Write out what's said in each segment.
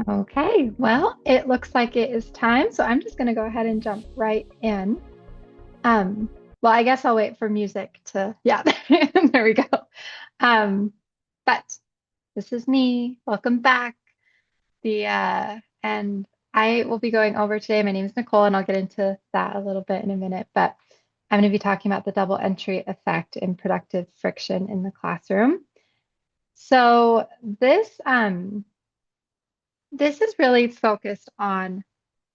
Okay, well, it looks like it is time, so I'm just going to go ahead and jump right in. Um, well, I guess I'll wait for music to, yeah, there we go. Um, but this is me. Welcome back. And I will be going over today. My name is Nicole, and I'll get into that a little bit in a minute, but I'm going to be talking about the double entry effect in productive friction in the classroom. So this is really focused on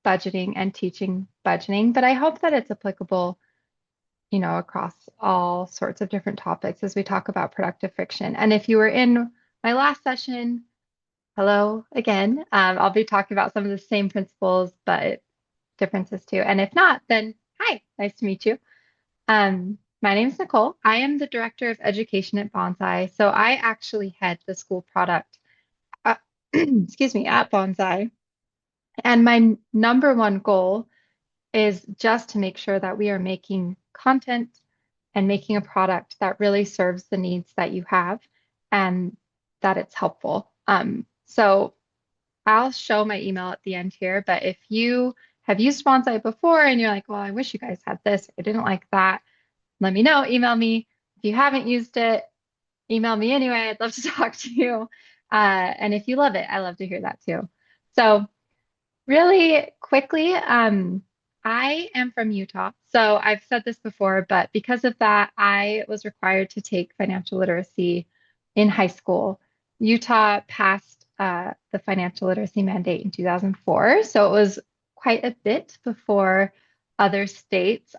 budgeting and teaching budgeting, but I hope that it's applicable, across all sorts of different topics as we talk about productive friction. And if you were in my last session, hello again. I'll be talking about some of the same principles, but differences too. And if not, then hi, nice to meet you. My name is Nicole. I am the director of education at Banzai. So I actually head the school product, uh, excuse me, at Banzai. And my number one goal is just to make sure that we are making content and making a product that really serves the needs that you have and that it's helpful. So I'll show my email at the end here, but if you have used Bonsai before and you're like, well, I wish you guys had this, I didn't like that, let me know, email me. If you haven't used it, email me anyway. I'd love to talk to you. And if you love it, I love to hear that too. So really quickly, I am from Utah. So I've said this before, but because of that, I was required to take financial literacy in high school. Utah passed the financial literacy mandate in 2004. So it was quite a bit before other states,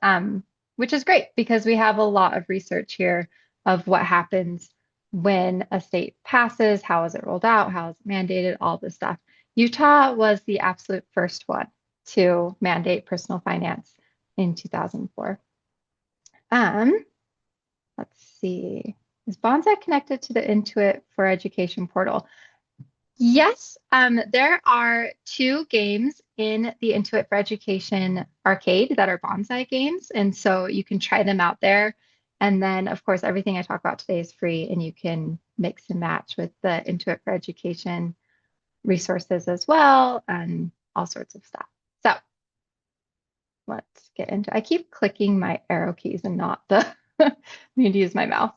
which is great because we have a lot of research here of what happens when a state passes, how is it rolled out, how is it mandated, all this stuff. Utah was the absolute first one to mandate personal finance in 2004. Um, let's see. Is Bonsai connected to the Intuit for Education portal? Yes, there are two games in the Intuit for Education arcade that are Bonsai games, and so you can try them out there. And then, of course, everything I talk about today is free, and you can mix and match with the Intuit for Education resources as well, and all sorts of stuff. So let's get into, I keep clicking my arrow keys and not the, I need to use my mouse.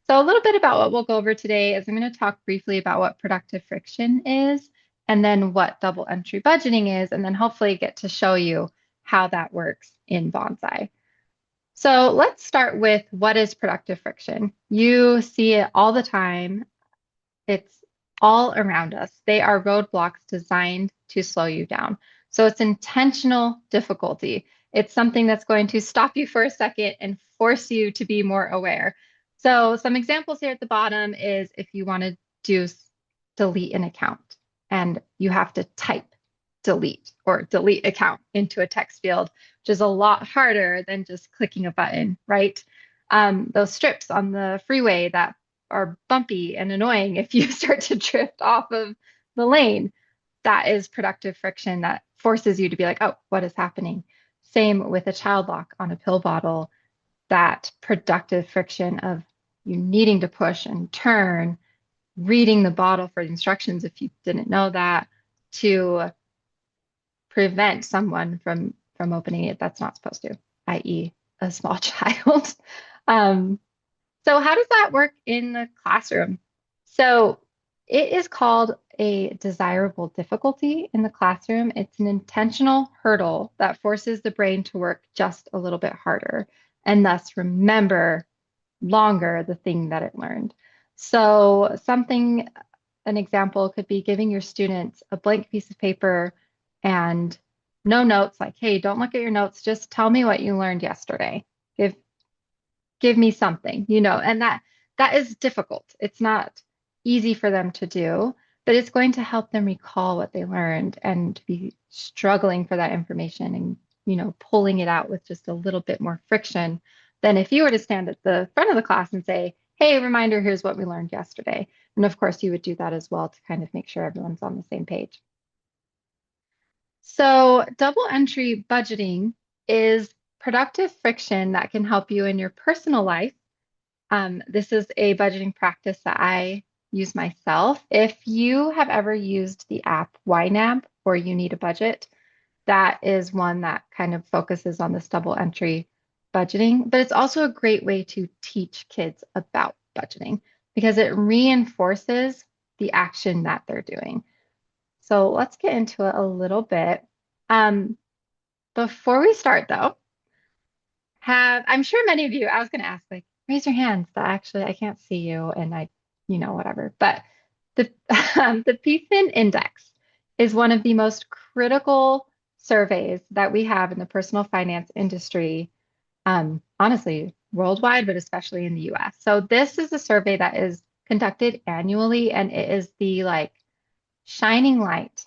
So a little bit about what we'll go over today is I'm going to talk briefly about what productive friction is, and then what double entry budgeting is, and then hopefully get to show you how that works in Bonsai. So let's start with what is productive friction. You see it all the time. It's all around us. They are roadblocks designed to slow you down. So it's intentional difficulty. It's something that's going to stop you for a second and force you to be more aware. So some examples here at the bottom is if you want to do delete an account and you have to type delete or delete account into a text field, which is a lot harder than just clicking a button, right? Those strips on the freeway that are bumpy and annoying if you start to drift off of the lane. That is productive friction that forces you to be like, oh, what is happening? Same with a child lock on a pill bottle, that productive friction of you needing to push and turn, reading the bottle for the instructions if you didn't know that, to prevent someone from opening it that's not supposed to, i.e., a small child. Um, so how does that work in the classroom? So it is called a desirable difficulty in the classroom. It's an intentional hurdle that forces the brain to work just a little bit harder and thus remember longer the thing that it learned. So an example could be giving your students a blank piece of paper and no notes, like, hey, don't look at your notes, just tell me what you learned yesterday. Give give me something, and that is difficult. It's not easy for them to do, but it's going to help them recall what they learned and be struggling for that information and, pulling it out with just a little bit more friction than if you were to stand at the front of the class and say, hey, reminder, here's what we learned yesterday. And of course, you would do that as well to kind of make sure everyone's on the same page. So, double entry budgeting is productive friction that can help you in your personal life. This is a budgeting practice that I use myself. If you have ever used the app YNAB or You Need a Budget, that is one that kind of focuses on this double entry budgeting, but it's also a great way to teach kids about budgeting because it reinforces the action that they're doing. So let's get into it a little bit. Um, Before we start though, I'm sure many of you, I was going to ask, like, raise your hands, but actually I can't see you and whatever. But the the PFIN index is one of the most critical surveys that we have in the personal finance industry, honestly, worldwide, but especially in the US. So this is a survey that is conducted annually, and it is the like shining light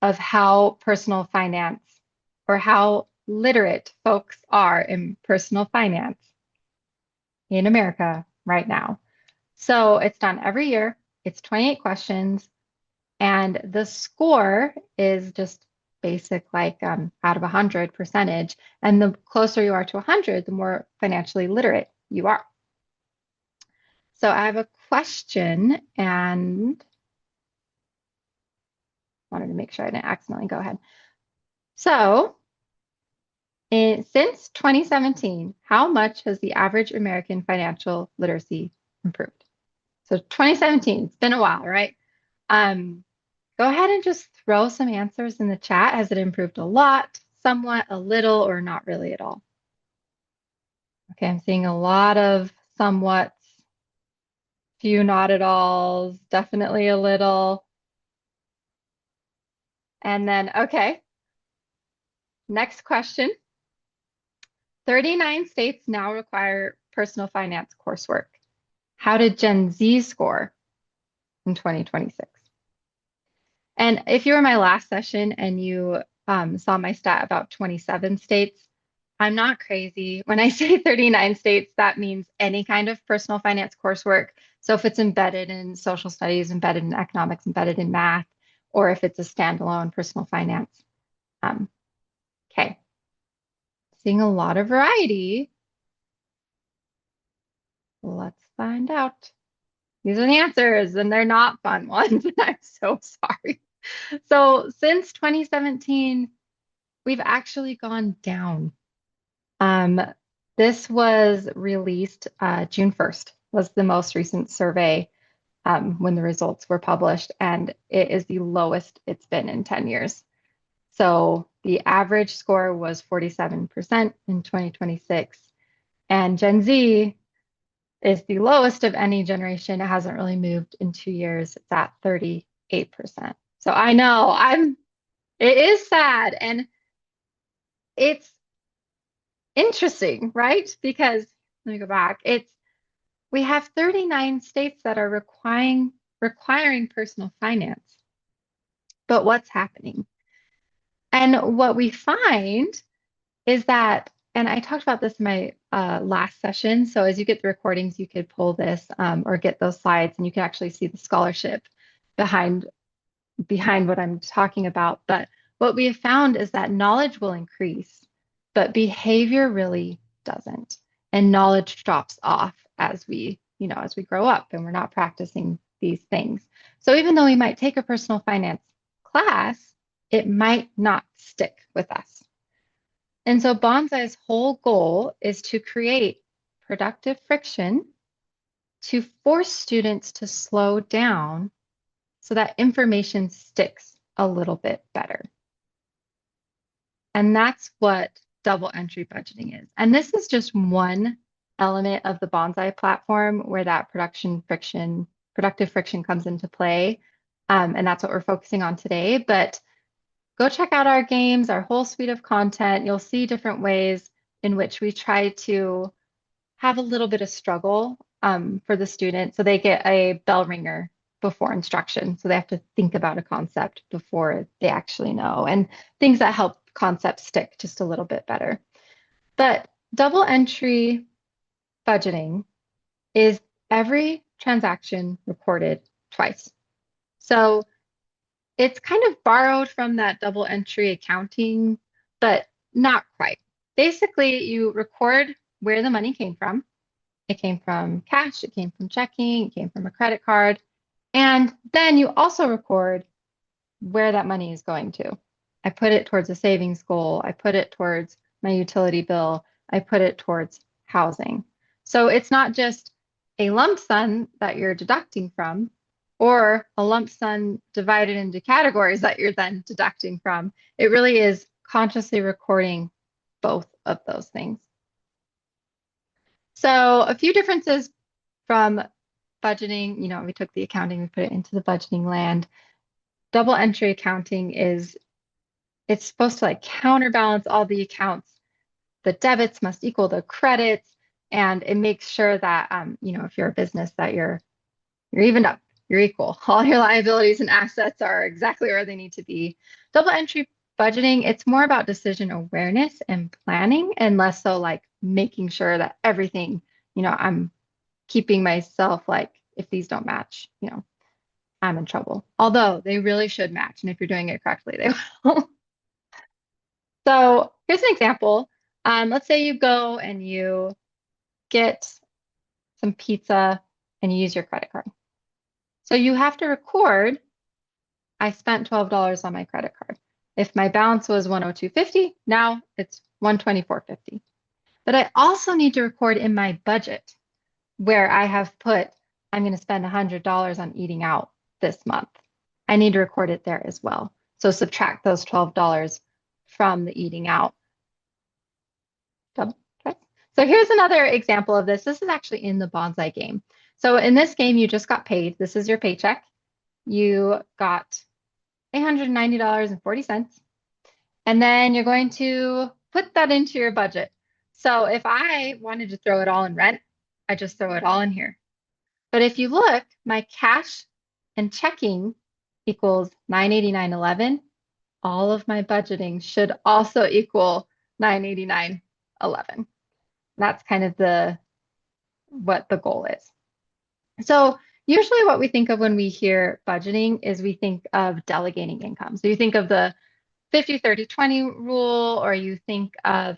of how personal finance or how literate folks are in personal finance in America right now. So it's done every year. It's 28 questions, and the score is just basic, like out of 100 percentage. And the closer you are to 100, the more financially literate you are. So I have a question and wanted to make sure I didn't accidentally go ahead. So since 2017, how much has the average American financial literacy improved? So 2017, it's been a while, right? Um, Go ahead and just throw some answers in the chat. Has it improved a lot, somewhat, a little, or not really at all? Okay, I'm seeing a lot of somewhat, few not at alls, definitely a little. And then, okay, next question. 39 states now require personal finance coursework. How did Gen Z score in 2026? And if you were in my last session and you saw my stat about 27 states, I'm not crazy. When I say 39 states, that means any kind of personal finance coursework. So if it's embedded in social studies, embedded in economics, embedded in math, or if it's a standalone personal finance. Um, okay, seeing a lot of variety. Let's find out. These are the answers, and they're not fun ones. I'm so sorry. So since 2017, we've actually gone down. Um, this was released June 1st, was the most recent survey when the results were published, and it is the lowest it's been in 10 years. So the average score was 47% in 2026, and Gen Z is the lowest of any generation. It hasn't really moved in 2 years. It's at 38%. So I know it is sad, and it's interesting, right? Because let me go back. We have 39 states that are requiring personal finance. But what's happening? And what we find is that, and I talked about this in my last session. So as you get the recordings, you could pull this or get those slides, and you can actually see the scholarship behind what I'm talking about. But what we have found is that knowledge will increase, but behavior really doesn't. And knowledge drops off as we grow up and we're not practicing these things. So even though we might take a personal finance class, it might not stick with us. And so Banzai's whole goal is to create productive friction to force students to slow down so that information sticks a little bit better. And that's what double entry budgeting is. And this is just one element of the Banzai platform where that productive friction comes into play. And that's what we're focusing on today. But go check out our games, our whole suite of content. You'll see different ways in which we try to have a little bit of struggle for the student. So they get a bell ringer before instruction. So they have to think about a concept before they actually know, and things that help concepts stick just a little bit better. But double entry budgeting is every transaction recorded twice. So it's kind of borrowed from that double entry accounting, but not quite. Basically, you record where the money came from. It came from cash, it came from checking, it came from a credit card, And then you also record where that money is going to. I put it towards a savings goal. I put it towards my utility bill. I put it towards housing. So it's not just a lump sum that you're deducting from or a lump sum divided into categories that you're then deducting from. It really is consciously recording both of those things. So a few differences from budgeting, we took the accounting, we put it into the budgeting land. Double entry accounting is it's supposed to like counterbalance all the accounts. The debits must equal the credits, and it makes sure that if you're a business that you're evened up, you're equal. All your liabilities and assets are exactly where they need to be. Double entry budgeting, it's more about decision awareness and planning, and less so like making sure that everything, I'm keeping myself like if these don't match, I'm in trouble. Although they really should match, and if you're doing it correctly, they will. So here's an example. Let's say you go and you get some pizza and you use your credit card. So you have to record, I spent $12 on my credit card. If my balance was 102.50, now it's 124.50. But I also need to record in my budget where I have put, I'm going to spend $100 on eating out this month. I need to record it there as well. So subtract those $12 from the eating out. Okay. So here's another example of this. This is actually in the Banzai game. So in this game, you just got paid. This is your paycheck. You got $890.40. And then you're going to put that into your budget. So if I wanted to throw it all in rent, I just throw it all in here. But if you look, my cash and checking equals 989.11. All of my budgeting should also equal 989.11. That's kind of what the goal is. So usually what we think of when we hear budgeting is we think of delegating income. So you think of the 50-30-20 rule, or you think of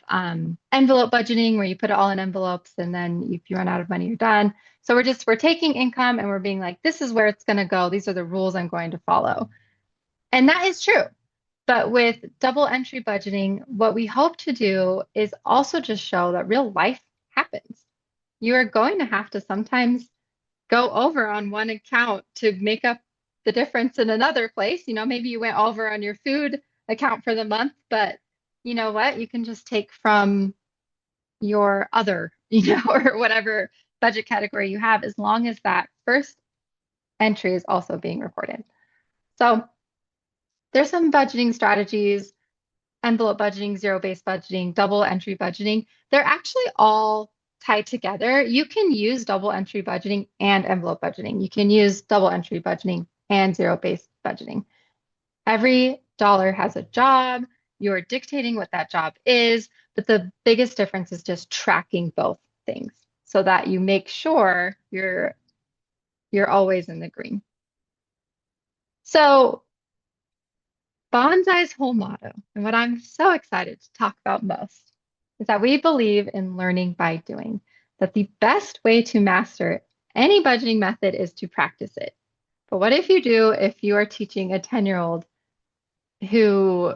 envelope budgeting where you put it all in envelopes and then if you run out of money, you're done. So we're taking income and we're being like, this is where it's going to go. These are the rules I'm going to follow. And that is true. But with double entry budgeting, what we hope to do is also just show that real life happens. You are going to have to sometimes go over on one account to make up the difference in another place. Maybe you went over on your food account for the month, but you know what? You can just take from your other, or whatever budget category you have, as long as that first entry is also being recorded. So there's some budgeting strategies: envelope budgeting, zero-based budgeting, double entry budgeting. They're actually all tied together. You can use double entry budgeting and envelope budgeting. You can use double entry budgeting and zero-based budgeting. Every dollar has a job. You're dictating what that job is, but the biggest difference is just tracking both things so that you make sure you're always in the green. So Banzai's whole motto, and what I'm so excited to talk about most, is that we believe in learning by doing, that the best way to master any budgeting method is to practice it. But what if you are teaching a 10-year-old who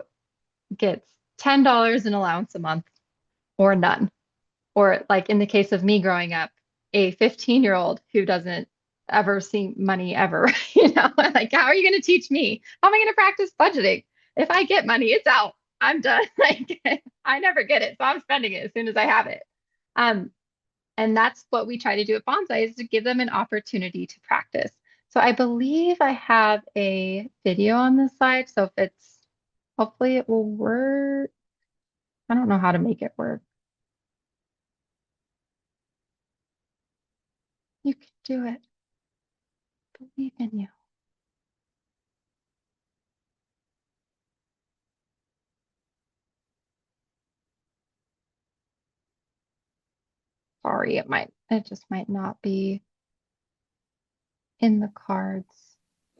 gets $10 in allowance a month or none? Or like in the case of me growing up, a 15-year-old who doesn't ever see money ever, like how are you going to teach me? How am I going to practice budgeting? If I get money, it's out. I'm done. Like I never get it, so I'm spending it as soon as I have it. Um, and that's what we try to do at Bonsai, is to give them an opportunity to practice. So I believe I have a video on this side. So if hopefully it will work. I don't know how to make it work. You can do it. Believe in you. Sorry, it just might not be in the cards.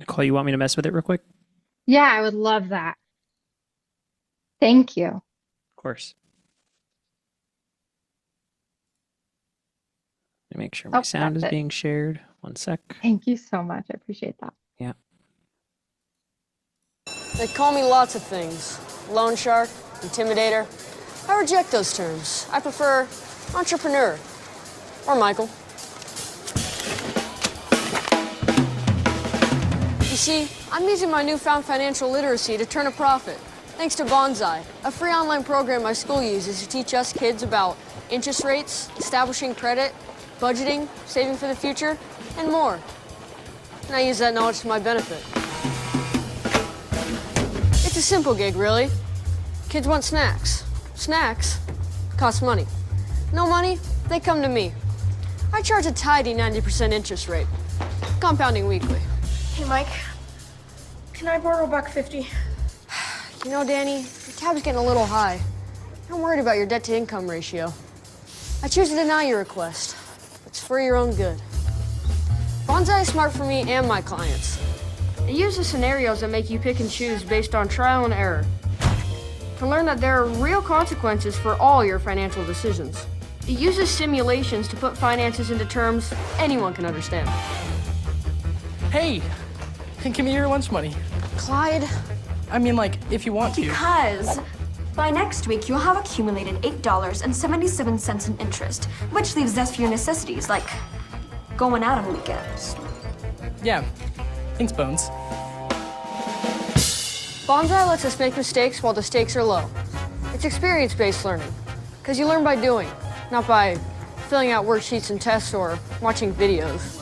Nikole, you want me to mess with it real quick? Yeah, I would love that. Thank you. Of course. Let me make sure my Oh, sound that's is it. being shared. One sec. Thank you so much. I appreciate that. Yeah. They call me lots of things. Loan shark, intimidator. I reject those terms. I prefer entrepreneur. Or Michael. You see, I'm using my newfound financial literacy to turn a profit. Thanks to Banzai, a free online program my school uses to teach us kids about interest rates, establishing credit, budgeting, saving for the future, and more. And I use that knowledge to my benefit. It's a simple gig, really. Kids want snacks. Snacks cost money. No money, they come to me. I charge a tidy 90% interest rate, compounding weekly. Hey, Mike. Can I borrow $1.50? You know, Danny, your tab's getting a little high. I'm worried about your debt-to-income ratio. I choose to deny your request. It's for your own good. Banzai is smart for me and my clients. It uses scenarios that make you pick and choose based on trial and error. To learn that there are real consequences for all your financial decisions. It uses simulations to put finances into terms anyone can understand. Hey, give me your lunch money. Clyde, I mean, like, if you want to. Because by next week, you'll have accumulated $8.77 in interest, which leaves us for your necessities, like going out on weekends. Yeah, thanks, Bones. Banzai lets us make mistakes while the stakes are low. It's experience-based learning, because you learn by doing, not by filling out worksheets and tests or watching videos.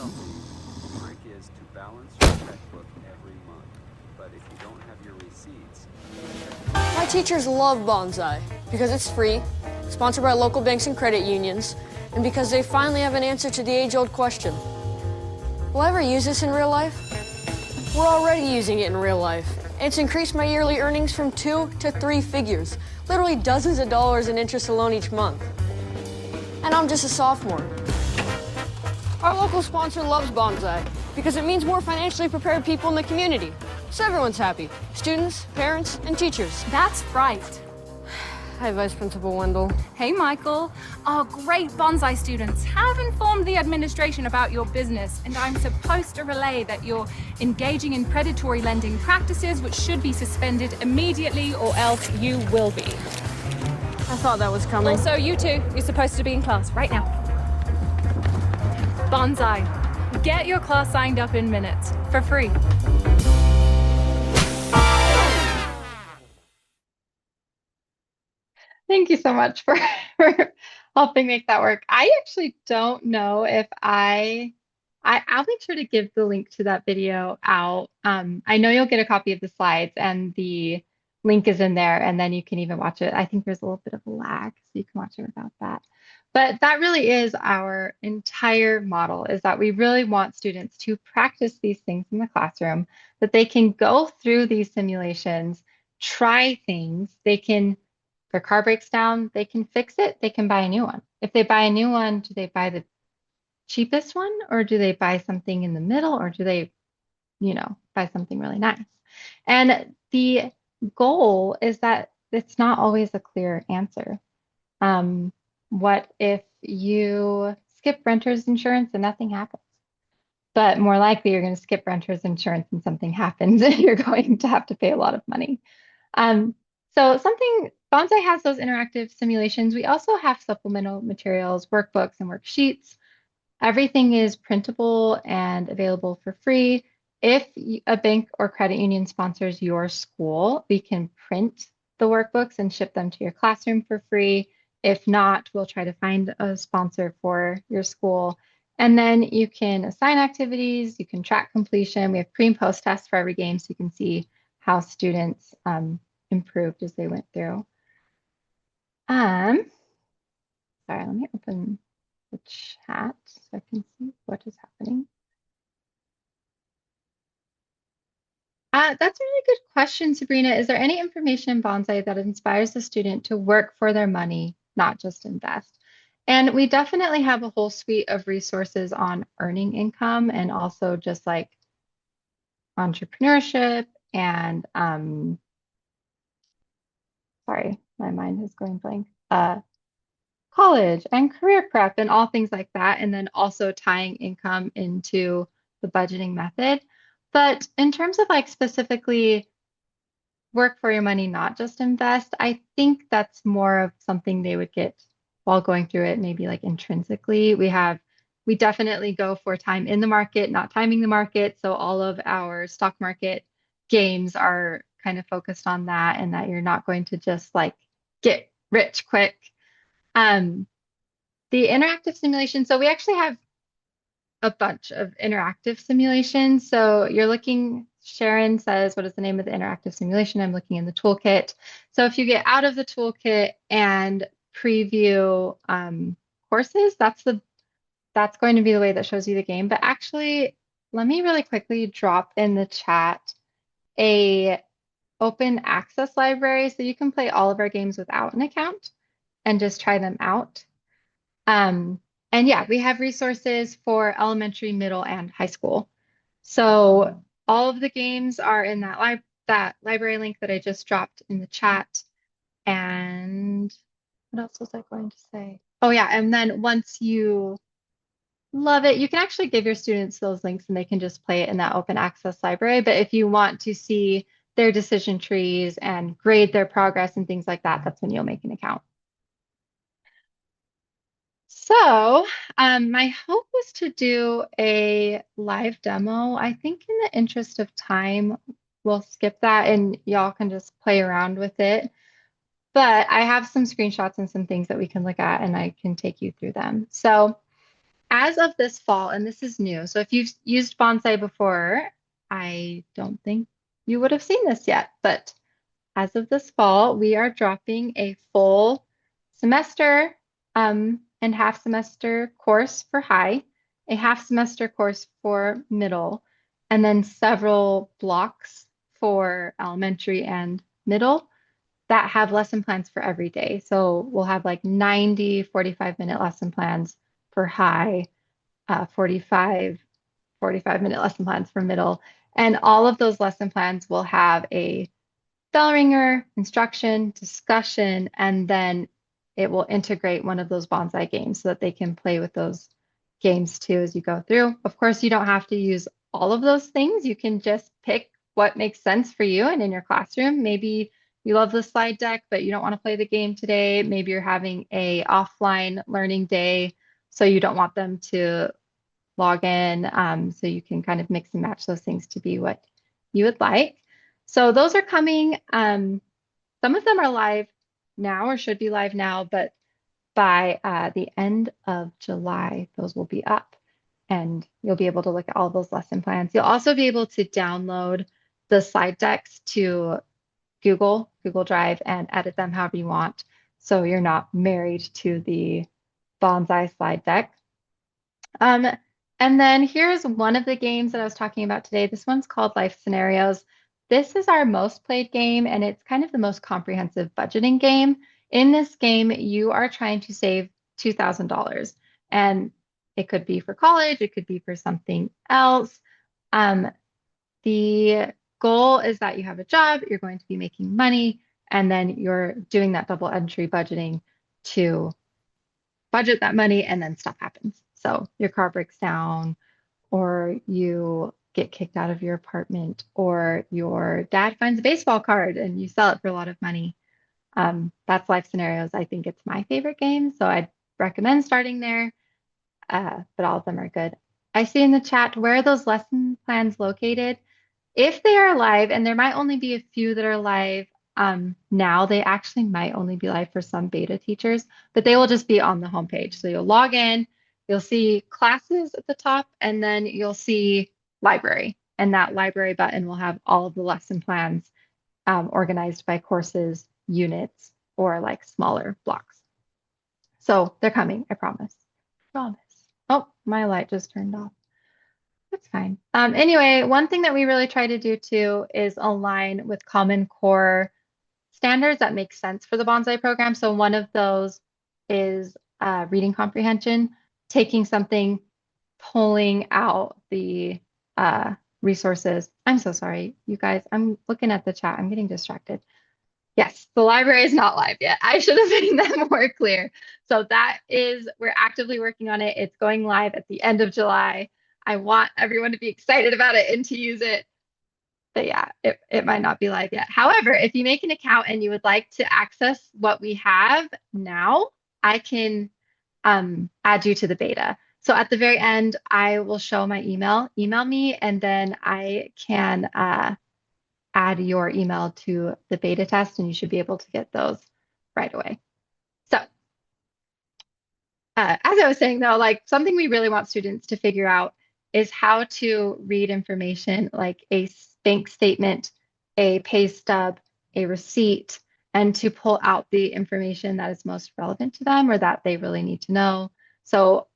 Trick is to balance your checkbook every month, but if you don't have your receipts. My teachers love Banzai because it's free, sponsored by local banks and credit unions, and because they finally have an answer to the age-old question. Will I ever use this in real life? We're already using it in real life. It's increased my yearly earnings from 2 to 3 figures, literally dozens of dollars in interest alone each month. And I'm just a sophomore. Our local sponsor loves Banzai because it means more financially prepared people in the community. So everyone's happy. Students, parents, and teachers. That's right. Hi, Vice Principal Wendell. Hey, Michael. Our great Banzai students have informed the administration about your business, and I'm supposed to relay that you're engaging in predatory lending practices, which should be suspended immediately, or else you will be. I thought that was coming. Also, you two, you're supposed to be in class right now. Banzai, get your class signed up in minutes for free. Thank you so much for, for helping make that work. I actually don't know if I'll make sure to give the link to that video out. I know you'll get a copy of the slides and the link is in there, and then you can even watch it. I think there's a little bit of a lag, so you can watch it without that. But that really is our entire model, is that we really want students to practice these things in the classroom, that they can go through these simulations, try things, they can, if their car breaks down, they can fix it, they can buy a new one. If they buy a new one, do they buy the cheapest one, or do they buy something in the middle, or do they, buy something really nice? And the goal is that it's not always a clear answer. What if you skip renter's insurance and nothing happens? But more likely, you're going to skip renter's insurance and something happens, and you're going to have to pay a lot of money. So Banzai has those interactive simulations. We also have supplemental materials, workbooks, and worksheets. Everything is printable and available for free. If a bank or credit union sponsors your school, we can print the workbooks and ship them to your classroom for free. If not, we'll try to find a sponsor for your school. And then you can assign activities, you can track completion. We have pre and post tests for every game, so you can see how students improved as they went through. Sorry, let me open the chat so I can see what is happening. That's a really good question, Sabrina. Is there any information in Banzai that inspires the student to work for their money, not just invest? And we definitely have a whole suite of resources on earning income and also just like entrepreneurship and sorry, my mind is going blank. college and career prep and all things like that, and then also tying income into the budgeting method. But in terms of like specifically work for your money, not just invest, I think that's more of something they would get while going through it, maybe like intrinsically. We definitely go for time in the market, not timing the market. So all of our stock market games are kind of focused on that, and that you're not going to just like get rich quick. Um, the interactive simulation, so we actually have a bunch of interactive simulations. So you're looking, Sharon says, what is the name of the interactive simulation? I'm looking in the toolkit. So if you get out of the toolkit and preview courses, that's going to be the way that shows you the game. But actually, let me really quickly drop in the chat a open access library so you can play all of our games without an account and just try them out. And yeah, we have resources for elementary, middle, and high school. So all of the games are in that library link that I just dropped in the chat. And what else was I going to say? Oh yeah, and then once you love it, you can actually give your students those links and they can just play it in that open access library. But if you want to see their decision trees and grade their progress and things like that, that's when you'll make an account. So, my hope was to do a live demo. I think in the interest of time, we'll skip that and y'all can just play around with it. But I have some screenshots and some things that we can look at and I can take you through them. So, as of this fall, and this is new, so if you've used Banzai before, I don't think you would have seen this yet, but as of this fall, we are dropping a full semester and half semester course for high, a half semester course for middle, and then several blocks for elementary and middle that have lesson plans for every day. So we'll have like 90 45-minute lesson plans for high, 45-minute lesson plans for middle. And all of those lesson plans will have a bell ringer, instruction, discussion, and then it will integrate one of those Banzai games so that they can play with those games too as you go through. Of course, you don't have to use all of those things. You can just pick what makes sense for you and in your classroom. Maybe you love the slide deck, but you don't want to play the game today. Maybe you're having a offline learning day, so you don't want them to log in. So you can kind of mix and match those things to be what you would like. So those are coming. Some of them are live now or should be live now, but by the end of July, those will be up and you'll be able to look at all those lesson plans. You'll also be able to download the slide decks to Google Drive and edit them however you want. So you're not married to the Banzai slide deck. And then here's one of the games that I was talking about today. This one's called Life Scenarios. This is our most played game, and it's kind of the most comprehensive budgeting game. In this game, you are trying to save $2,000, and it could be for college, it could be for something else. The goal is that you have a job, you're going to be making money, and then you're doing that double entry budgeting to budget that money, and then stuff happens. So your car breaks down, or you get kicked out of your apartment, or your dad finds a baseball card and you sell it for a lot of money. That's Life Scenarios. I think it's my favorite game, so I'd recommend starting there, but all of them are good. I see in the chat, where are those lesson plans located? If they are live, and there might only be a few that are live now, they actually might only be live for some beta teachers, but they will just be on the homepage. So you'll log in, you'll see classes at the top, and then you'll see library. And that library button will have all of the lesson plans organized by courses, units, or like smaller blocks. So they're coming, I promise. Promise. Oh, my light just turned off. That's fine. Anyway, one thing that we really try to do too is align with Common Core standards that make sense for the Banzai program. So one of those is reading comprehension, taking something, pulling out the resources. I'm so sorry, you guys. I'm looking at the chat. I'm getting distracted. Yes, the library is not live yet. I should have made that more clear. So we're actively working on it. It's going live at the end of July. I want everyone to be excited about it and to use it. But yeah, it might not be live yet. However, if you make an account and you would like to access what we have now, I can add you to the beta. So at the very end, I will show my email. Email me, and then I can add your email to the beta test, and you should be able to get those right away. So as I was saying, though, like something we really want students to figure out is how to read information like a bank statement, a pay stub, a receipt, and to pull out the information that is most relevant to them or that they really need to know. So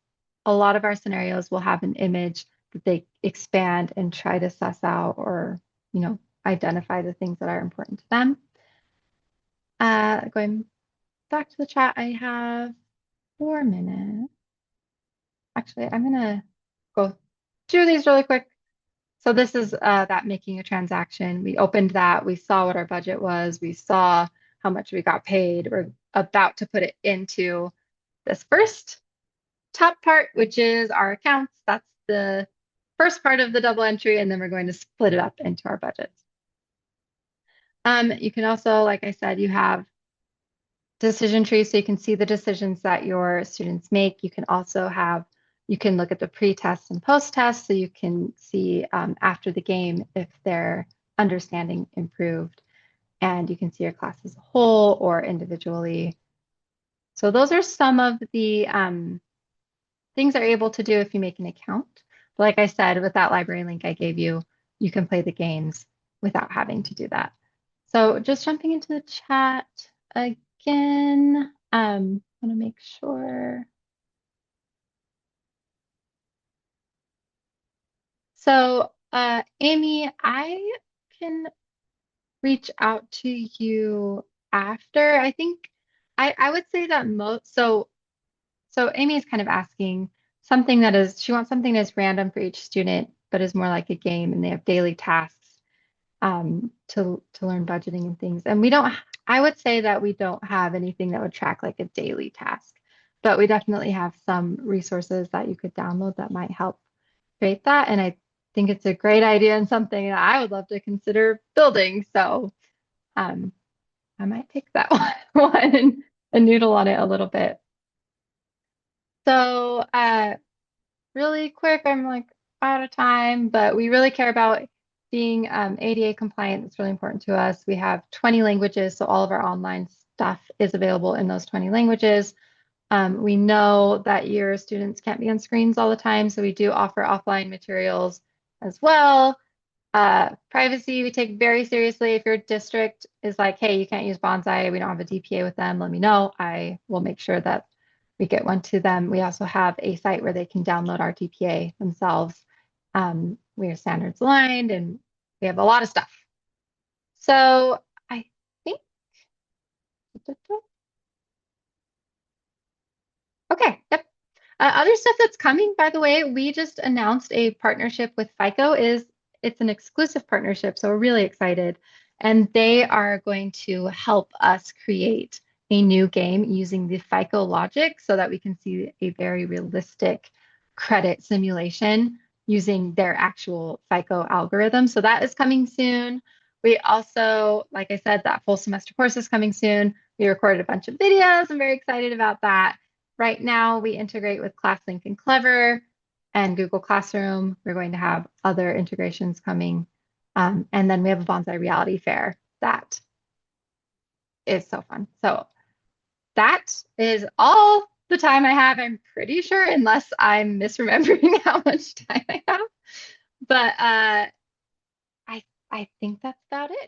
a lot of our scenarios will have an image that they expand and try to suss out or, identify the things that are important to them. Going back to the chat, I have 4 minutes. Actually, I'm gonna go through these really quick. So this is that making a transaction. We opened that, we saw what our budget was, we saw how much we got paid. We're about to put it into this first top part, which is our accounts. That's the first part of the double entry, and then we're going to split it up into our budgets. You can also, like I said, you have decision trees, so you can see the decisions that your students make. You can also you can look at the pre-test and post-test, so you can see after the game if their understanding improved, and you can see your class as a whole or individually. So those are some of the things that you're able to do if you make an account. But like I said, with that library link I gave you, you can play the games without having to do that. So just jumping into the chat again, I want to make sure. So Amy, I can reach out to you after. I think I would say that so Amy is kind of asking something she wants something that's random for each student, but is more like a game, and they have daily tasks to learn budgeting and things. And I would say that we don't have anything that would track like a daily task, but we definitely have some resources that you could download that might help create that. And I think it's a great idea and something that I would love to consider building. So I might take that one and noodle on it a little bit. So really quick, I'm like out of time, but we really care about being ADA compliant. It's really important to us. We have 20 languages, so all of our online stuff is available in those 20 languages. We know that your students can't be on screens all the time, so we do offer offline materials as well. Privacy, we take very seriously. If your district is like, hey, you can't use Banzai, we don't have a DPA with them, let me know. I will make sure that we get one to them. We also have a site where they can download our DPA themselves. We are standards aligned, and we have a lot of stuff. So I think, okay, yep. Other stuff that's coming, by the way, we just announced a partnership with FICO. It's an exclusive partnership, so we're really excited. And they are going to help us create a new game using the FICO logic so that we can see a very realistic credit simulation using their actual FICO algorithm. So that is coming soon. We also, like I said, that full semester course is coming soon. We recorded a bunch of videos. I'm very excited about that. Right now, we integrate with ClassLink and Clever and Google Classroom. We're going to have other integrations coming. And then we have a Banzai Reality Fair that is so fun. So that is all the time I have, I'm pretty sure, unless I'm misremembering how much time I have. But I think that's about it.